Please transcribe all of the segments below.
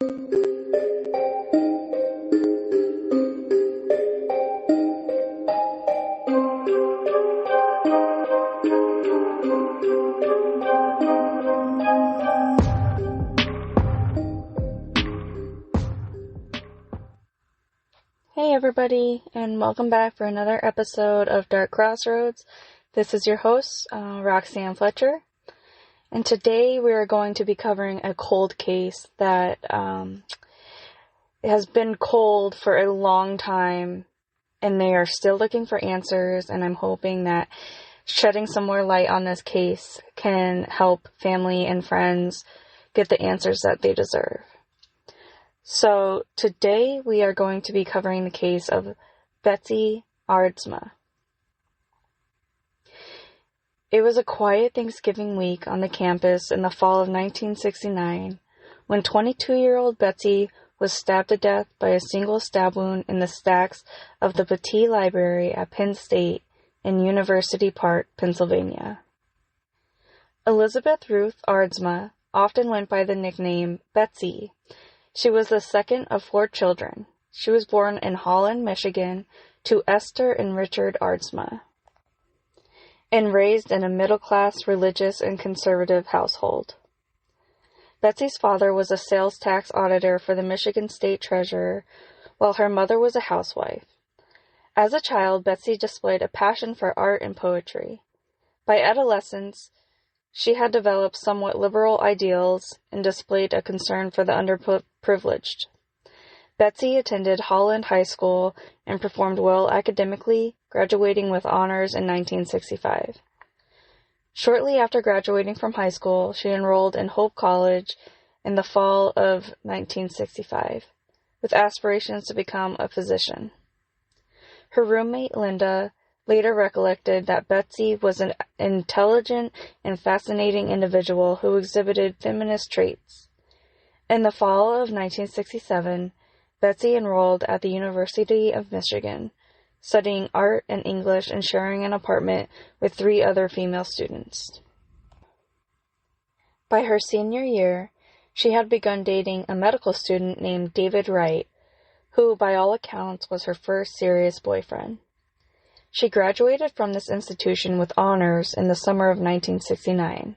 Hey everybody, and welcome back for another episode of Dark Crossroads. This is your host, Roxanne Fletcher, and today we are going to be covering a cold case that has been cold for a long time, and they are still looking for answers, and I'm hoping that shedding some more light on this case can help family and friends get the answers that they deserve. So today we are going to be covering the case of Betsy Aardsma. It was a quiet Thanksgiving week on the campus in the fall of 1969 when 22-year-old Betsy was stabbed to death by a single stab wound in the stacks of the Betsy Library at Penn State in University Park, Pennsylvania. Elizabeth Ruth Aardsma often went by the nickname Betsy. She was the second of 4 children. She was born in Holland, Michigan, to Esther and Richard Aardsma, and raised in a middle-class, religious, and conservative household. Betsy's father was a sales tax auditor for the Michigan State Treasurer, while her mother was a housewife. As a child, Betsy displayed a passion for art and poetry. By adolescence, she had developed somewhat liberal ideals and displayed a concern for the underprivileged. Betsy attended Holland High School and performed well academically, graduating with honors in 1965. Shortly after graduating from high school, she enrolled in Hope College in the fall of 1965, with aspirations to become a physician. Her roommate, Linda, later recollected that Betsy was an intelligent and fascinating individual who exhibited feminist traits. In the fall of 1967, Betsy enrolled at the University of Michigan, studying art and English and sharing an apartment with 3 other female students. By her senior year, she had begun dating a medical student named David Wright, who, by all accounts, was her first serious boyfriend. She graduated from this institution with honors in the summer of 1969.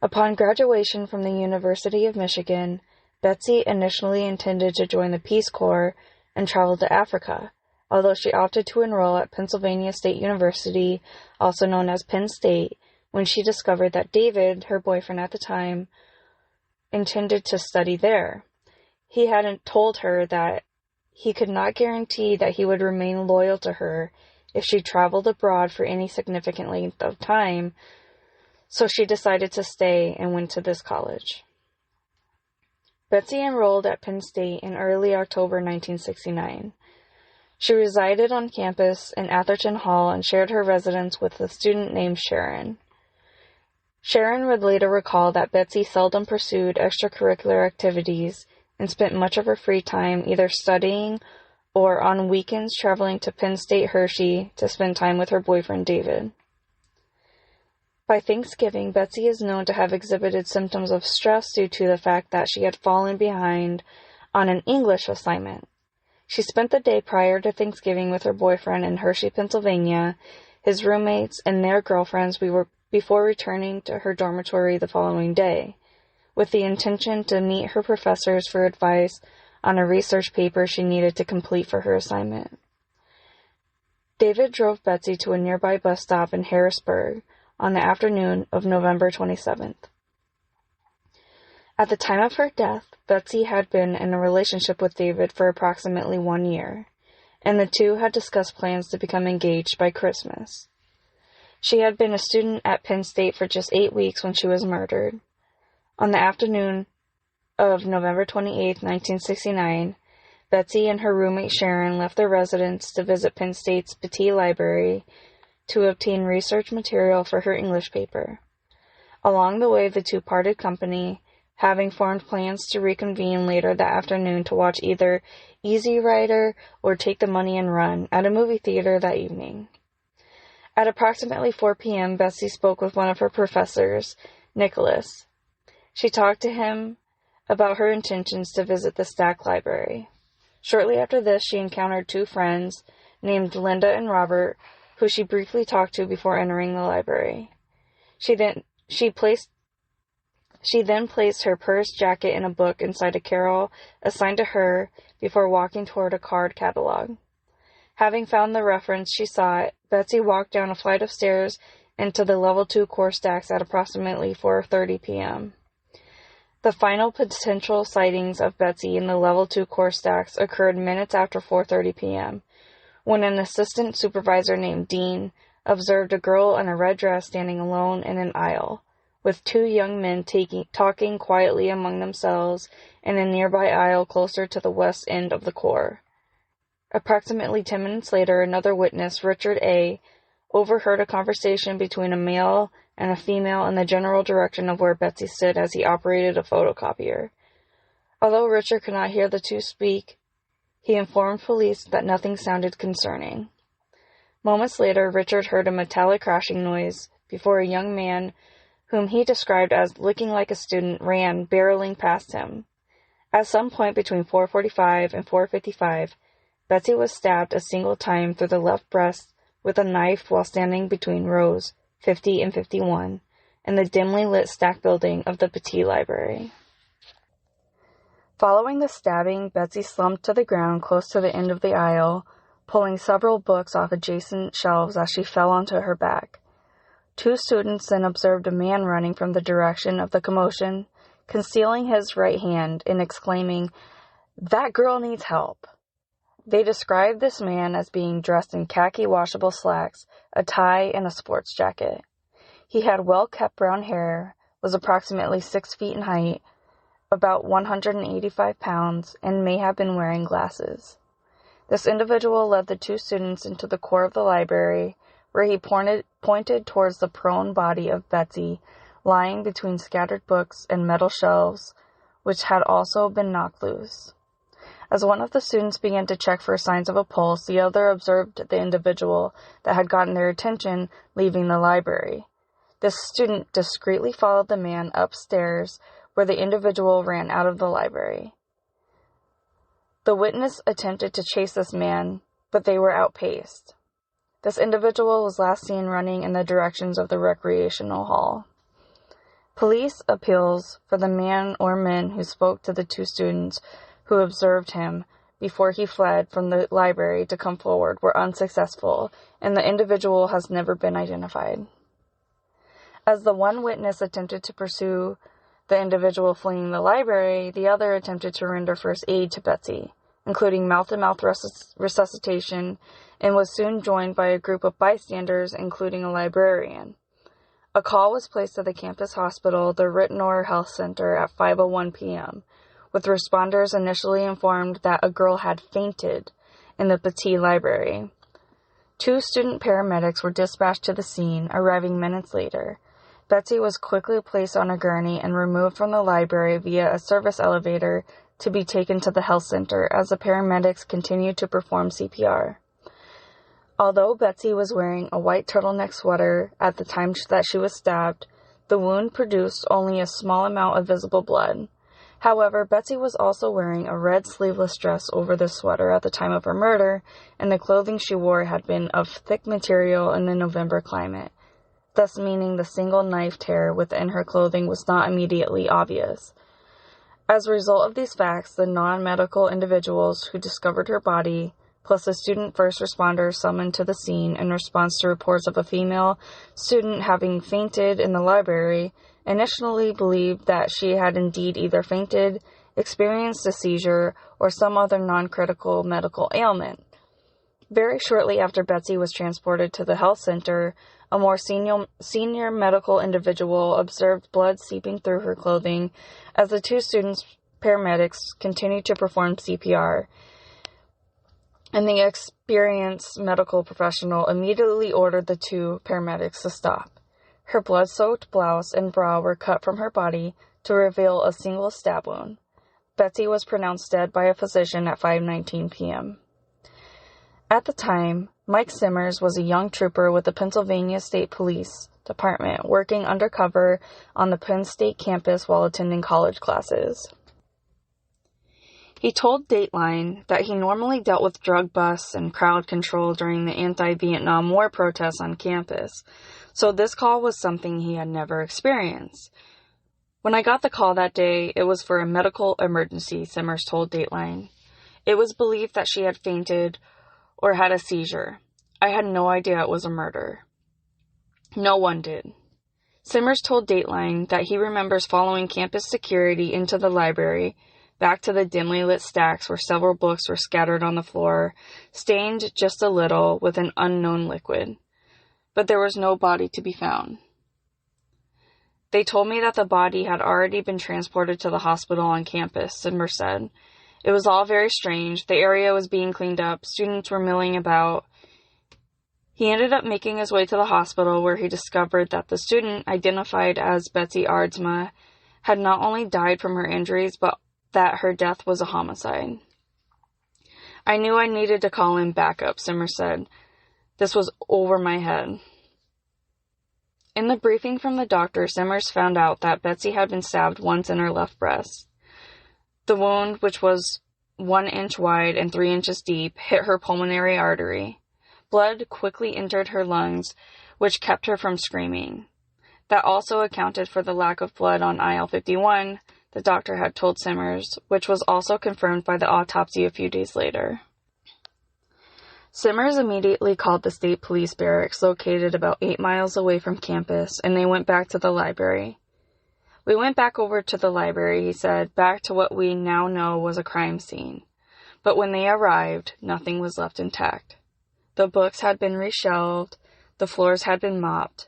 Upon graduation from the University of Michigan, Betsy initially intended to join the Peace Corps and travel to Africa, although she opted to enroll at Pennsylvania State University, also known as Penn State, when she discovered that David, her boyfriend at the time, intended to study there. He hadn't told her that he could not guarantee that he would remain loyal to her if she traveled abroad for any significant length of time, so she decided to stay and went to this college. Betsy enrolled at Penn State in early October 1969. She resided on campus in Atherton Hall and shared her residence with a student named Sharon. Sharon would later recall that Betsy seldom pursued extracurricular activities and spent much of her free time either studying or on weekends traveling to Penn State Hershey to spend time with her boyfriend David. By Thanksgiving, Betsy is known to have exhibited symptoms of stress due to the fact that she had fallen behind on an English assignment. She spent the day prior to Thanksgiving with her boyfriend in Hershey, Pennsylvania, his roommates, and their girlfriends before returning to her dormitory the following day, with the intention to meet her professors for advice on a research paper she needed to complete for her assignment. David drove Betsy to a nearby bus stop in Harrisburg on the afternoon of November 27th. At the time of her death, Betsy had been in a relationship with David for approximately 1 year, and the two had discussed plans to become engaged by Christmas. She had been a student at Penn State for just 8 weeks when she was murdered. On the afternoon of November 28, 1969, Betsy and her roommate Sharon left their residence to visit Penn State's Betsy Library to obtain research material for her English paper. Along the way, the two parted company, having formed plans to reconvene later that afternoon to watch either Easy Rider or Take the Money and Run at a movie theater that evening. At approximately 4 p.m., Betsy spoke with one of her professors, Nicholas. She talked to him about her intentions to visit the Stack Library. Shortly after this, she encountered two friends named Linda and Robert, who she briefly talked to before entering the library. She then placed her purse, jacket, and a book inside a carrel assigned to her before walking toward a card catalog. Having found the reference she sought, Betsy walked down a flight of stairs into the level 2 core stacks at approximately 4:30 p.m. The final potential sightings of Betsy in the level 2 core stacks occurred minutes after 4:30 p.m., when an assistant supervisor named Dean observed a girl in a red dress standing alone in an aisle, with two young men talking quietly among themselves in a nearby aisle closer to the west end of the core. Approximately 10 minutes later, another witness, Richard A., overheard a conversation between a male and a female in the general direction of where Betsy stood as he operated a photocopier. Although Richard could not hear the two speak, he informed police that nothing sounded concerning. Moments later, Richard heard a metallic crashing noise before a young man, whom he described as looking like a student, ran, barreling past him. At some point between 4:45 and 4:55, Betsy was stabbed a single time through the left breast with a knife while standing between rows 50 and 51 in the dimly lit stack building of the Petit Library. Following the stabbing, Betsy slumped to the ground close to the end of the aisle, pulling several books off adjacent shelves as she fell onto her back. Two students then observed a man running from the direction of the commotion, concealing his right hand and exclaiming, "That girl needs help." They described this man as being dressed in khaki washable slacks, a tie, and a sports jacket. He had well-kept brown hair, was approximately 6 feet in height, about 185 pounds, and may have been wearing glasses. This individual led the two students into the core of the library, where he pointed towards the prone body of Betsy, lying between scattered books and metal shelves, which had also been knocked loose. As one of the students began to check for signs of a pulse, the other observed the individual that had gotten their attention leaving the library. This student discreetly followed the man upstairs, where the individual ran out of the library. The witness attempted to chase this man, but they were outpaced. This individual was last seen running in the directions of the recreational hall. Police appeals for the man or men who spoke to the two students who observed him before he fled from the library to come forward were unsuccessful, and the individual has never been identified. As the one witness attempted to pursue the individual fleeing the library, the other attempted to render first aid to Betsy, including mouth-to-mouth resuscitation, and was soon joined by a group of bystanders, including a librarian. A call was placed to the campus hospital, the Rhône Health Center, at 5:01 p.m., with responders initially informed that a girl had fainted in the Petit Library. Two student paramedics were dispatched to the scene, arriving minutes later. Betsy was quickly placed on a gurney and removed from the library via a service elevator to be taken to the health center as the paramedics continued to perform CPR. Although Betsy was wearing a white turtleneck sweater at the time that she was stabbed, the wound produced only a small amount of visible blood. However, Betsy was also wearing a red sleeveless dress over the sweater at the time of her murder, and the clothing she wore had been of thick material in the November climate, thus meaning the single knife tear within her clothing was not immediately obvious. As a result of these facts, the non-medical individuals who discovered her body, plus the student first responders summoned to the scene in response to reports of a female student having fainted in the library, initially believed that she had indeed either fainted, experienced a seizure, or some other non-critical medical ailment. Very shortly after Betsy was transported to the health center, a more senior medical individual observed blood seeping through her clothing as the two students paramedics continued to perform CPR, and the experienced medical professional immediately ordered the two paramedics to stop. Her blood-soaked blouse and bra were cut from her body to reveal a single stab wound. Betsy was pronounced dead by a physician at 5:19 p.m. At the time, Mike Simmers was a young trooper with the Pennsylvania State Police Department working undercover on the Penn State campus while attending college classes. He told Dateline that he normally dealt with drug busts and crowd control during the anti-Vietnam War protests on campus, so this call was something he had never experienced. When I got the call that day, it was for a medical emergency, Simmers told Dateline. It was believed that she had fainted or had a seizure. I had no idea it was a murder. No one did. Simmers told Dateline that he remembers following campus security into the library, back to the dimly lit stacks where several books were scattered on the floor, stained just a little with an unknown liquid. But there was no body to be found. They told me that the body had already been transported to the hospital on campus, Simmers said. It was all very strange. The area was being cleaned up. Students were milling about. He ended up making his way to the hospital where he discovered that the student, identified as Betsy Aardsma, had not only died from her injuries, but that her death was a homicide. I knew I needed to call in backup, Simmers said. This was over my head. In the briefing from the doctor, Simmers found out that Betsy had been stabbed once in her left breast. The wound, which was 1 inch wide and 3 inches deep, hit her pulmonary artery. Blood quickly entered her lungs, which kept her from screaming. That also accounted for the lack of blood on aisle 51, the doctor had told Simmers, which was also confirmed by the autopsy a few days later. Simmers immediately called the state police barracks located about 8 miles away from campus, and they went back to the library. We went back over to the library, he said, back to what we now know was a crime scene. But when they arrived, nothing was left intact. The books had been reshelved, the floors had been mopped.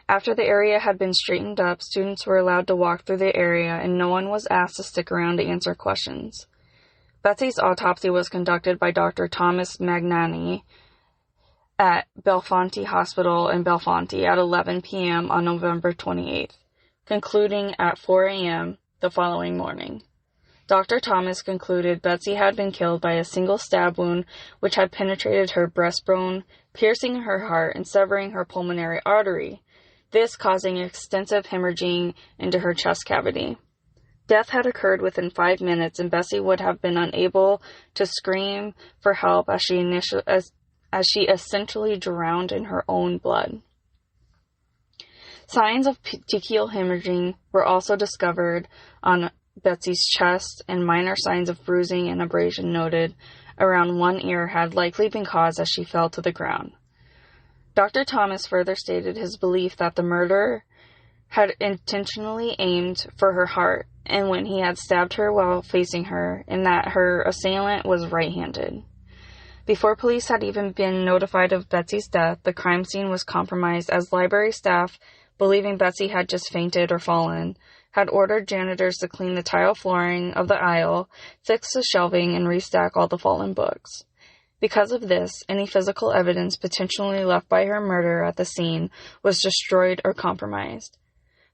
After the area had been straightened up, students were allowed to walk through the area, and no one was asked to stick around to answer questions. Betsy's autopsy was conducted by Dr. Thomas Magnani at Bellefonte Hospital in Bellefonte at 11 p.m. on November 28th, concluding at 4 a.m. the following morning. Dr. Thomas concluded Betsy had been killed by a single stab wound which had penetrated her breastbone, piercing her heart and severing her pulmonary artery, this causing extensive hemorrhaging into her chest cavity. Death had occurred within 5 minutes, and Betsy would have been unable to scream for help as she essentially drowned in her own blood. Signs of petechial hemorrhaging were also discovered on Betsy's chest, and minor signs of bruising and abrasion noted around one ear had likely been caused as she fell to the ground. Dr. Thomas further stated his belief that the murderer had intentionally aimed for her heart, and when he had stabbed her while facing her, and that her assailant was right-handed. Before police had even been notified of Betsy's death, the crime scene was compromised as library staff, believing Betsy had just fainted or fallen, had ordered janitors to clean the tile flooring of the aisle, fix the shelving, and restack all the fallen books. Because of this, any physical evidence potentially left by her murder at the scene was destroyed or compromised.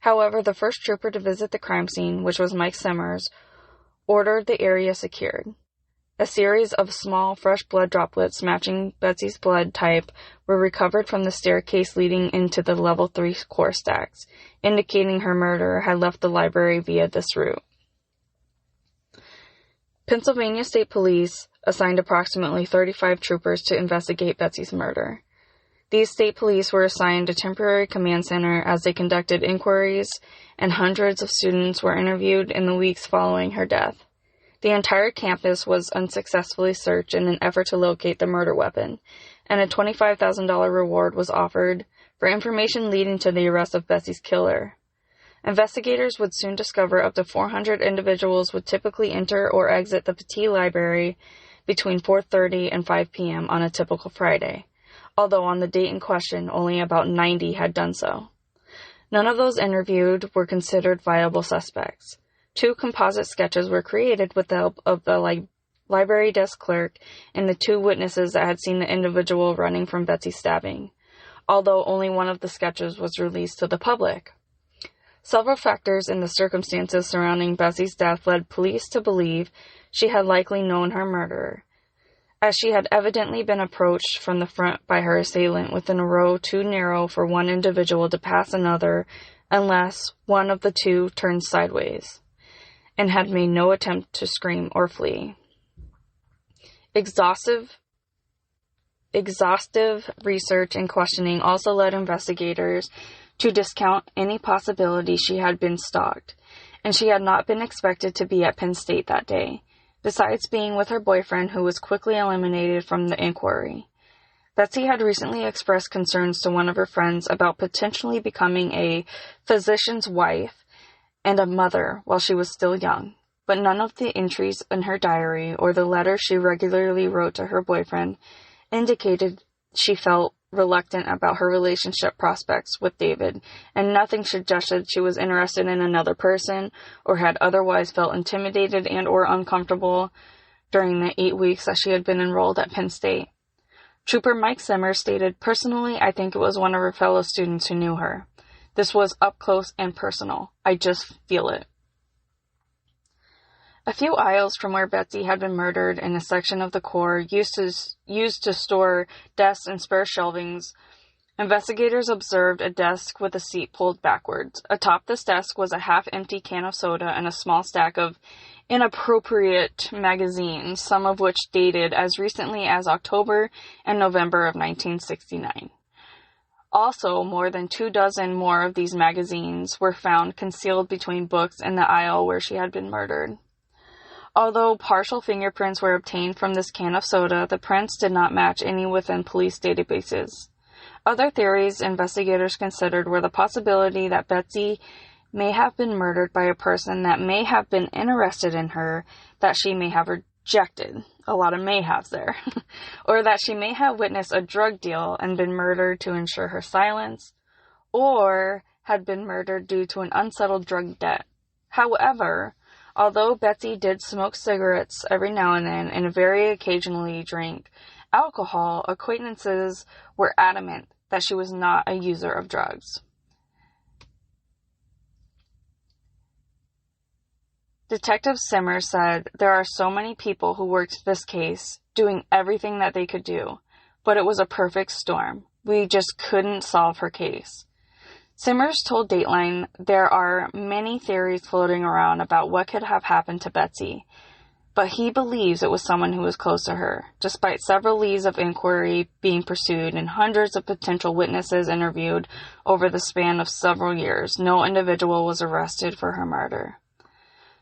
However, the first trooper to visit the crime scene, which was Mike Simmers, ordered the area secured. A series of small, fresh blood droplets matching Betsy's blood type were recovered from the staircase leading into the level 3 core stacks, indicating her murderer had left the library via this route. Pennsylvania State Police assigned approximately 35 troopers to investigate Betsy's murder. These state police were assigned a temporary command center as they conducted inquiries, and hundreds of students were interviewed in the weeks following her death. The entire campus was unsuccessfully searched in an effort to locate the murder weapon, and a $25,000 reward was offered for information leading to the arrest of Betsy's killer. Investigators would soon discover up to 400 individuals would typically enter or exit the Petit Library between 4:30 and 5 p.m. on a typical Friday, although on the date in question, only about 90 had done so. None of those interviewed were considered viable suspects. 2 composite sketches were created with the help of the library desk clerk and the 2 witnesses that had seen the individual running from Betsy's stabbing, although only one of the sketches was released to the public. Several factors in the circumstances surrounding Betsy's death led police to believe she had likely known her murderer, as she had evidently been approached from the front by her assailant within a row too narrow for one individual to pass another unless one of the 2 turned sideways, and had made no attempt to scream or flee. Exhaustive research and questioning also led investigators to discount any possibility she had been stalked, and she had not been expected to be at Penn State that day, besides being with her boyfriend, who was quickly eliminated from the inquiry. Betsy had recently expressed concerns to one of her friends about potentially becoming a physician's wife and a mother while she was still young, but none of the entries in her diary or the letters she regularly wrote to her boyfriend indicated she felt reluctant about her relationship prospects with David, and nothing suggested she was interested in another person or had otherwise felt intimidated and or uncomfortable during the 8 weeks that she had been enrolled at Penn State. Trooper Mike Zimmer stated, "Personally, I think it was one of her fellow students who knew her. This was up close and personal. I just feel it." A few aisles from where Betsy had been murdered, in a section of the core used to store desks and spare shelvings, investigators observed a desk with a seat pulled backwards. Atop this desk was a half-empty can of soda and a small stack of inappropriate magazines, some of which dated as recently as October and November of 1969. Also, more than 24 more of these magazines were found concealed between books in the aisle where she had been murdered. Although partial fingerprints were obtained from this can of soda, the prints did not match any within police databases. Other theories investigators considered were the possibility that Betsy may have been murdered by a person that may have been interested in her, that she may have rejected. A lot of may-haves there. Or that she may have witnessed a drug deal and been murdered to ensure her silence, or had been murdered due to an unsettled drug debt. However, although Betsy did smoke cigarettes every now and then and very occasionally drank alcohol, acquaintances were adamant that she was not a user of drugs. Detective Zimmer said, "There are so many people who worked this case, doing everything that they could do, but it was a perfect storm. We just couldn't solve her case." Simmers told Dateline there are many theories floating around about what could have happened to Betsy, but he believes it was someone who was close to her. Despite several leads of inquiry being pursued and hundreds of potential witnesses interviewed over the span of several years, no individual was arrested for her murder.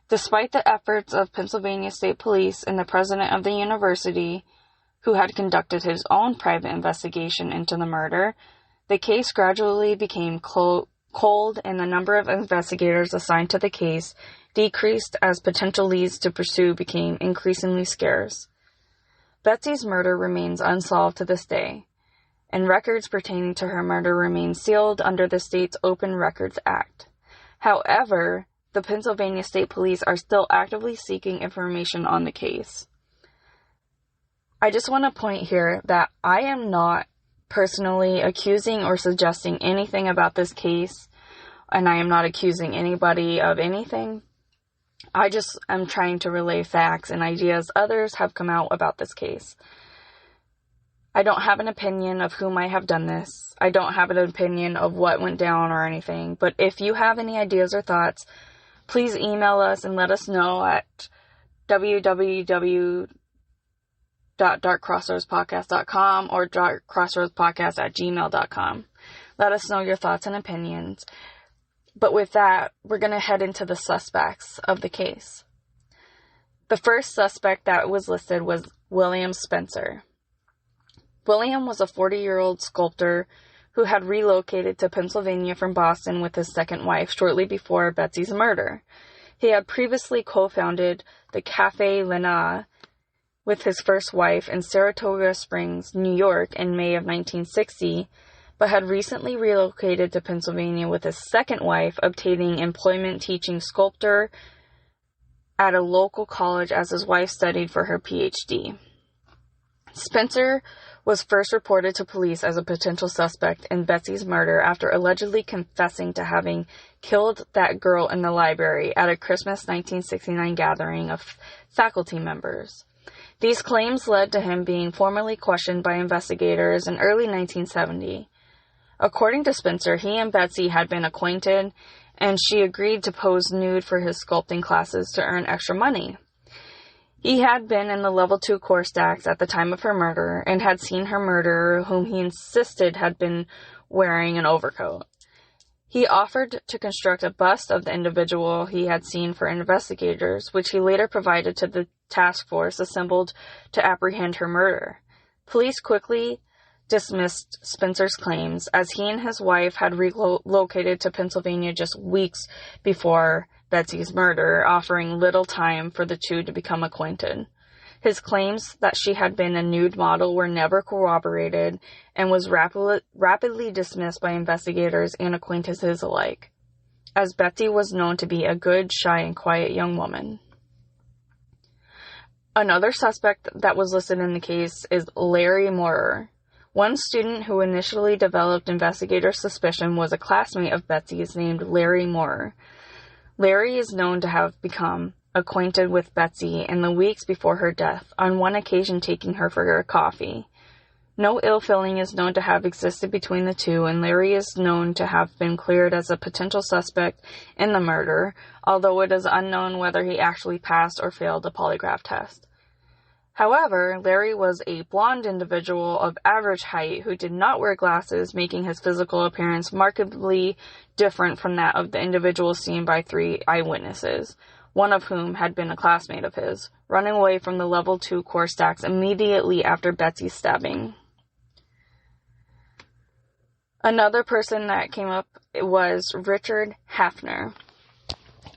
Despite the efforts of Pennsylvania State Police and the president of the university, who had conducted his own private investigation into the murder, the case gradually became cold, and the number of investigators assigned to the case decreased as potential leads to pursue became increasingly scarce. Betsy's murder remains unsolved to this day, and records pertaining to her murder remain sealed under the state's Open Records Act. However, the Pennsylvania State Police are still actively seeking information on the case. I just want to point here that I am not personally accusing or suggesting anything about this case, and I am not accusing anybody of anything. I just am trying to relay facts and ideas others have come out about this case. I don't have an opinion of who might have done this. I don't have an opinion of what went down or anything, but if you have any ideas or thoughts, please email us and let us know at www.darkcrossroadspodcast.com or darkcrossroadspodcast@gmail.com. Let us know your thoughts and opinions. But with that, we're going to head into the suspects of the case. The first suspect that was listed was William Spencer. William was a 40-year-old sculptor who had relocated to Pennsylvania from Boston with his second wife shortly before Betsy's murder. He had previously co-founded the Café Lena with his first wife in Saratoga Springs, New York in May of 1960, but had recently relocated to Pennsylvania with his second wife, obtaining employment teaching sculpture at a local college as his wife studied for her PhD. Spencer was first reported to police as a potential suspect in Betsy's murder after allegedly confessing to having killed that girl in the library at a Christmas 1969 gathering of faculty members. These claims led to him being formally questioned by investigators in early 1970. According to Spencer, he and Betsy had been acquainted, and she agreed to pose nude for his sculpting classes to earn extra money. He had been in the level 2 core stacks at the time of her murder and had seen her murderer, whom he insisted had been wearing an overcoat. He offered to construct a bust of the individual he had seen for investigators, which he later provided to the task force assembled to apprehend her murder. Police quickly dismissed Spencer's claims, as he and his wife had relocated to Pennsylvania just weeks before Betsy's murder, offering little time for the two to become acquainted. His claims that she had been a nude model were never corroborated and was rapidly dismissed by investigators and acquaintances alike, as Betsy was known to be a good, shy, and quiet young woman. Another suspect that was listed in the case is Larry Moorer. One student who initially developed investigator suspicion was a classmate of Betsy's named Larry Moorer. Larry is known to have become acquainted with Betsy in the weeks before her death, on one occasion taking her for a coffee. No ill feeling is known to have existed between the two, and Larry is known to have been cleared as a potential suspect in the murder, although it is unknown whether he actually passed or failed a polygraph test. However, Larry was a blonde individual of average height who did not wear glasses, making his physical appearance markedly different from that of the individual seen by 3 eyewitnesses, one of whom had been a classmate of his, running away from the level 2 core stacks immediately after Betsy's stabbing. Another person that came up was Richard Hafner.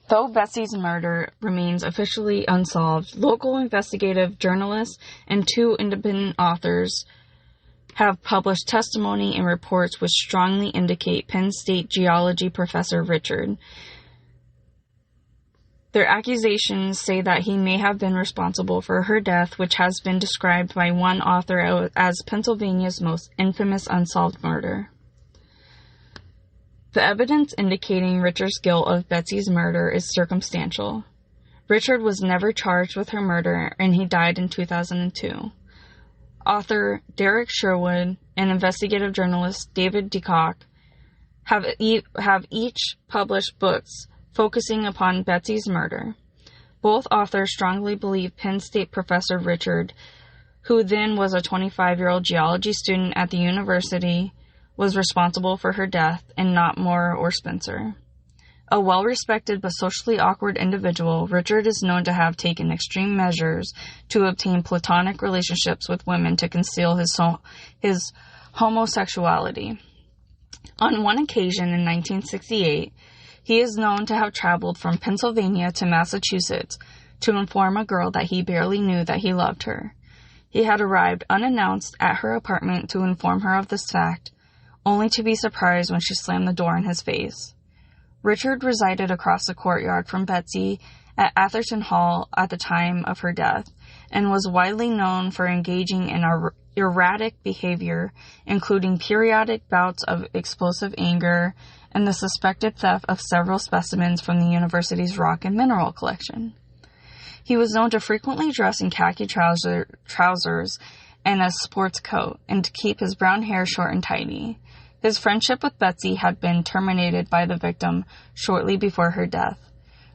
Though Betsy's murder remains officially unsolved, local investigative journalists and 2 independent authors have published testimony and reports which strongly indicate Penn State geology professor Richard. Their accusations say that he may have been responsible for her death, which has been described by one author as Pennsylvania's most infamous unsolved murder. The evidence indicating Richard's guilt of Betsy's murder is circumstantial. Richard was never charged with her murder, and he died in 2002. Author Derek Sherwood and investigative journalist David DeCock have each published books focusing upon Betsy's murder. Both authors strongly believe Penn State professor Richard, who then was a 25-year-old geology student at the university, was responsible for her death, and not Moorer or Spencer. A well-respected but socially awkward individual, Richard is known to have taken extreme measures to obtain platonic relationships with women to conceal his homosexuality. On one occasion in 1968, he is known to have traveled from Pennsylvania to Massachusetts to inform a girl that he barely knew that he loved her. He had arrived unannounced at her apartment to inform her of this fact, only to be surprised when she slammed the door in his face. Richard resided across the courtyard from Betsy at Atherton Hall at the time of her death, and was widely known for engaging in erratic behavior, including periodic bouts of explosive anger and the suspected theft of several specimens from the university's rock and mineral collection. He was known to frequently dress in khaki trousers and a sports coat, and to keep his brown hair short and tidy. His friendship with Betsy had been terminated by the victim shortly before her death.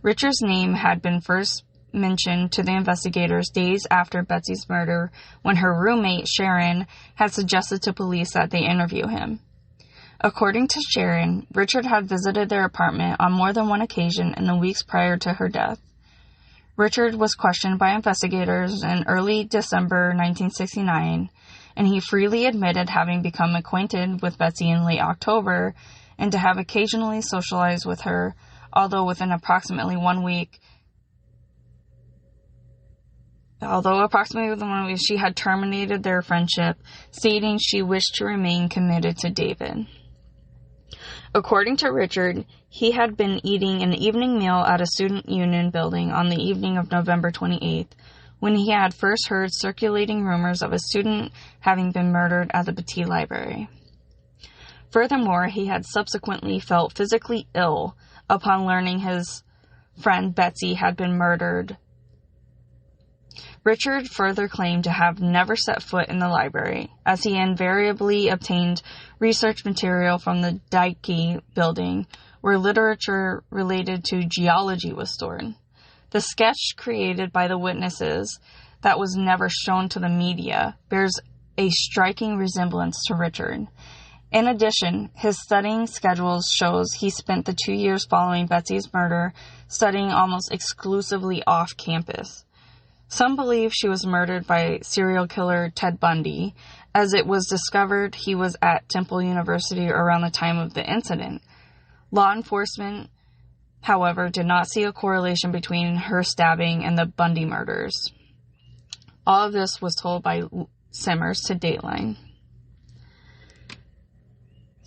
Richard's name had been first mentioned to the investigators days after Betsy's murder, when her roommate, Sharon, had suggested to police that they interview him. According to Sharon, Richard had visited their apartment on more than one occasion in the weeks prior to her death. Richard was questioned by investigators in early December 1969, and he freely admitted having become acquainted with Betsy in late October and to have occasionally socialized with her, although within approximately 1 week she had terminated their friendship, stating she wished to remain committed to David. According to Richard, he had been eating an evening meal at a student union building on the evening of November 28th, when he had first heard circulating rumors of a student having been murdered at the Betsy Library. Furthermore, he had subsequently felt physically ill upon learning his friend Betsy had been murdered. Richard further claimed to have never set foot in the library, as he invariably obtained research material from the Dyke building, where literature related to geology was stored. The sketch created by the witnesses that was never shown to the media bears a striking resemblance to Richard. In addition, his studying schedules shows he spent the 2 years following Betsy's murder studying almost exclusively off campus. Some believe she was murdered by serial killer Ted Bundy, as it was discovered he was at Temple University around the time of the incident. Law enforcement, however, did not see a correlation between her stabbing and the Bundy murders. All of this was told by Simmers to Dateline.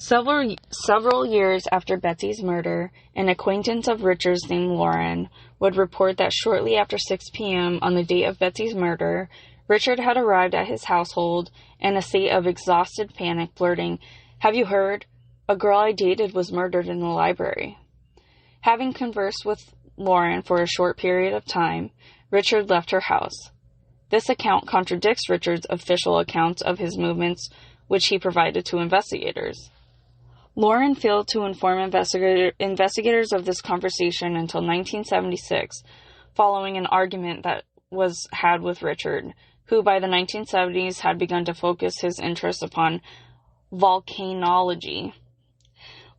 Several years after Betsy's murder, an acquaintance of Richard's named Lauren would report that shortly after 6 p.m. on the date of Betsy's murder, Richard had arrived at his household in a state of exhausted panic, blurting, "Have you heard? A girl I dated was murdered in the library." Having conversed with Lauren for a short period of time, Richard left her house. This account contradicts Richard's official accounts of his movements, which he provided to investigators. Lauren failed to inform investigators of this conversation until 1976, following an argument that was had with Richard, who by the 1970s had begun to focus his interest upon volcanology.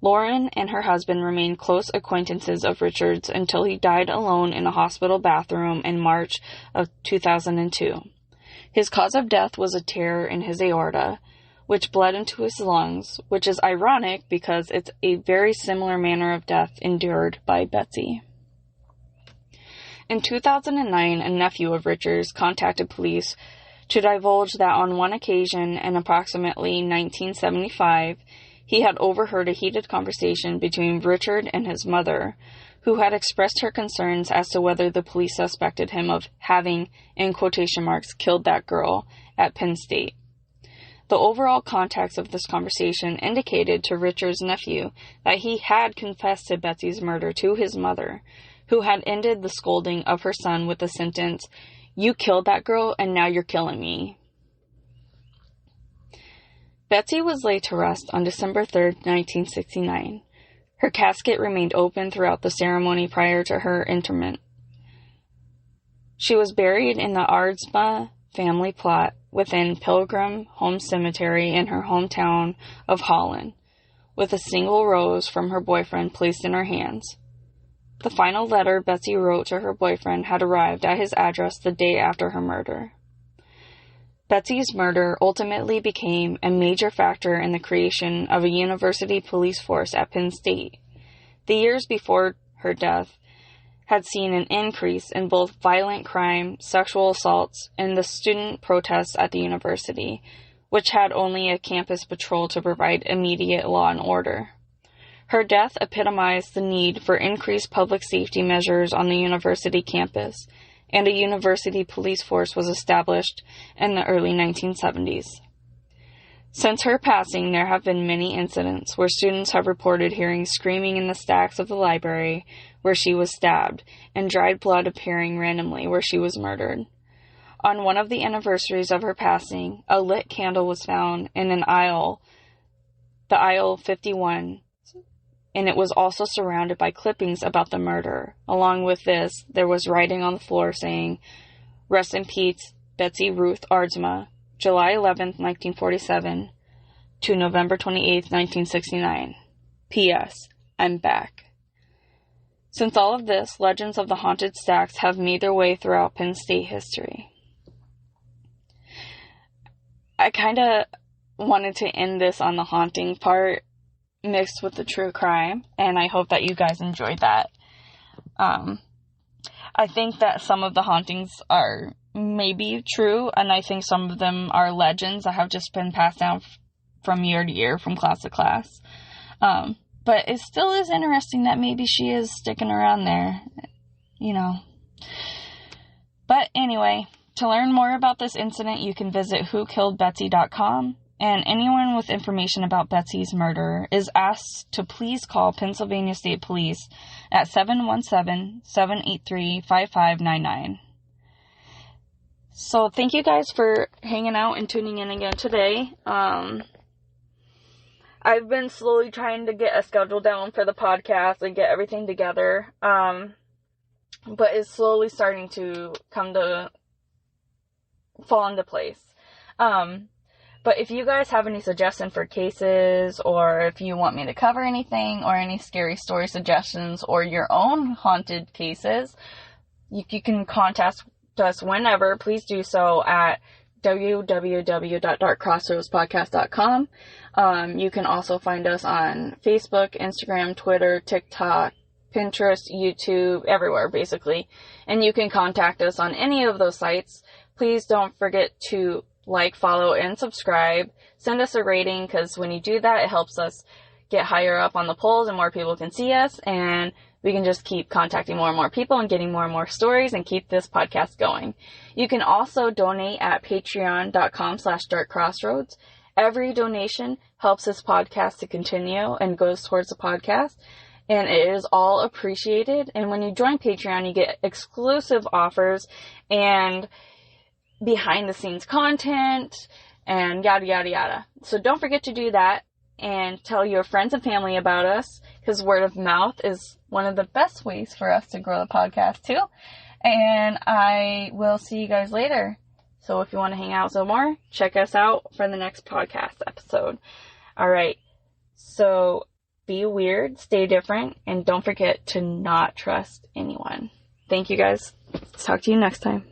Lauren and her husband remained close acquaintances of Richard's until he died alone in a hospital bathroom in March of 2002. His cause of death was a tear in his aorta, which bled into his lungs, which is ironic because it's a very similar manner of death endured by Betsy. In 2009, a nephew of Richard's contacted police to divulge that on one occasion in approximately 1975, he had overheard a heated conversation between Richard and his mother, who had expressed her concerns as to whether the police suspected him of having, in quotation marks, killed that girl at Penn State. The overall context of this conversation indicated to Richard's nephew that he had confessed to Betsy's murder to his mother, who had ended the scolding of her son with the sentence, "You killed that girl and now you're killing me." Betsy was laid to rest on December 3, 1969. Her casket remained open throughout the ceremony prior to her interment. She was buried in the Aardsma family plot within Pilgrim Home Cemetery in her hometown of Holland, with a single rose from her boyfriend placed in her hands. The final letter Betsy wrote to her boyfriend had arrived at his address the day after her murder. Betsy's murder ultimately became a major factor in the creation of a university police force at Penn State. The years before her death had seen an increase in both violent crime, sexual assaults, and the student protests at the university, which had only a campus patrol to provide immediate law and order. Her death epitomized the need for increased public safety measures on the university campus, and a university police force was established in the early 1970s. Since her passing, there have been many incidents where students have reported hearing screaming in the stacks of the library where she was stabbed, and dried blood appearing randomly where she was murdered. On one of the anniversaries of her passing, a lit candle was found in an aisle, the aisle 51, and it was also surrounded by clippings about the murder. Along with this, there was writing on the floor saying, "Rest in peace, Betsy Ruth Aardsma, July 11, 1947, to November 28, 1969. P.S. I'm back." Since all of this, legends of the haunted stacks have made their way throughout Penn State history. I kind of wanted to end this on the haunting part mixed with the true crime, and I hope that you guys enjoyed that. I think that some of the hauntings are maybe true, and I think some of them are legends that have just been passed down from year to year, from class to class. But it still is interesting that maybe she is sticking around there, you know. But anyway, to learn more about this incident, you can visit whokilledbetsy.com, and anyone with information about Betsy's murder is asked to please call Pennsylvania State Police at 717-783-5599. So thank you guys for hanging out and tuning in again today. I've been slowly trying to get a schedule down for the podcast and get everything together. but is slowly starting to fall into place. But if you guys have any suggestions for cases, or if you want me to cover anything, or any scary story suggestions, or your own haunted cases, you can contact us whenever. Please do so at www.darkcrossroadspodcast.com. You can also find us on Facebook, Instagram, Twitter, TikTok, Pinterest, YouTube, everywhere basically. And you can contact us on any of those sites. Please don't forget to like, follow, and subscribe. Send us a rating, because when you do that, it helps us get higher up on the polls and more people can see us, and we can just keep contacting more and more people and getting more and more stories and keep this podcast going. You can also donate at patreon.com/darkcrossroads. Every donation helps this podcast to continue and goes towards the podcast, and it is all appreciated. And when you join Patreon, you get exclusive offers and behind the scenes content and yada yada yada. So don't forget to do that, and tell your friends and family about us, because word of mouth is one of the best ways for us to grow the podcast too. And I will see you guys later. So if you want to hang out some more, check us out for the next podcast episode. Alright, so be weird, stay different, and don't forget to not trust anyone. Thank you guys. Talk to you next time.